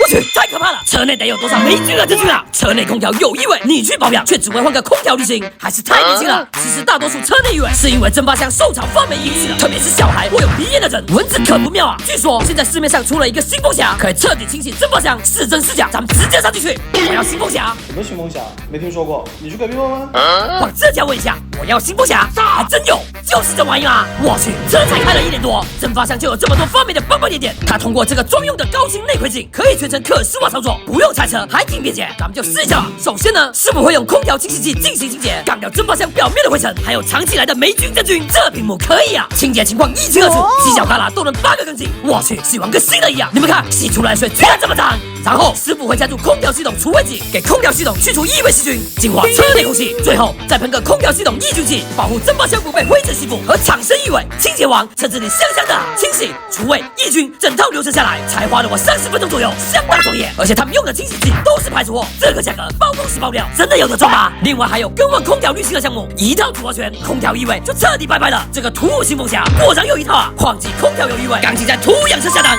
去，太可怕了！车内得有多少霉菌啊？真菌啊！车内空调有异味，你去保养却只为换个空调滤芯，还是太年轻了。其实大多数车内异味是因为蒸发箱受潮发霉引起的，特别是小孩或有鼻炎的人，蚊子可不妙啊！据说现在市面上出了一个新风匣，可以彻底清洗蒸发箱，是真是假？咱们直接上进去。我要新风匣。什么新风匣？没听说过，你去隔壁问问。往这家问一下，我要新风匣，还真有，就是这玩意啊！我去，这才开了1年多，蒸发箱就有这么多发霉的斑斑点点。它通过这个专用的高清内窥镜，可以全程可视化操作，不用拆车，还挺便捷。咱们就试一下吧。首先呢，师傅会用空调清洗剂进行清洁，干掉蒸发箱表面的灰尘，还有藏起来的霉菌真菌。这屏幕可以啊，清洁情况一清二楚，犄角旮旯都能8个更新。我去，洗完跟新的一样。你们看，洗出来的水居然这么脏。然后师傅会加入空调系统除味剂，给空调系统去除异味细菌，净化车内空气。最后再喷个空调系统抑菌剂，保护蒸发箱不被灰尘吸附和产生异味。清洁完，车子里香香的，清洗、除味、抑菌，整套流程下来才花了我30分钟左右，相当专业。而且他们用的清洗剂都是排除货，这个价格包公司包料，真的有得赚吗？另外还有更换空调滤芯的项目，一套组合拳，空调异味就彻底拜拜了。这个途虎新风匣果然有一套啊！况且空调有异味，赶紧在途虎养车下单。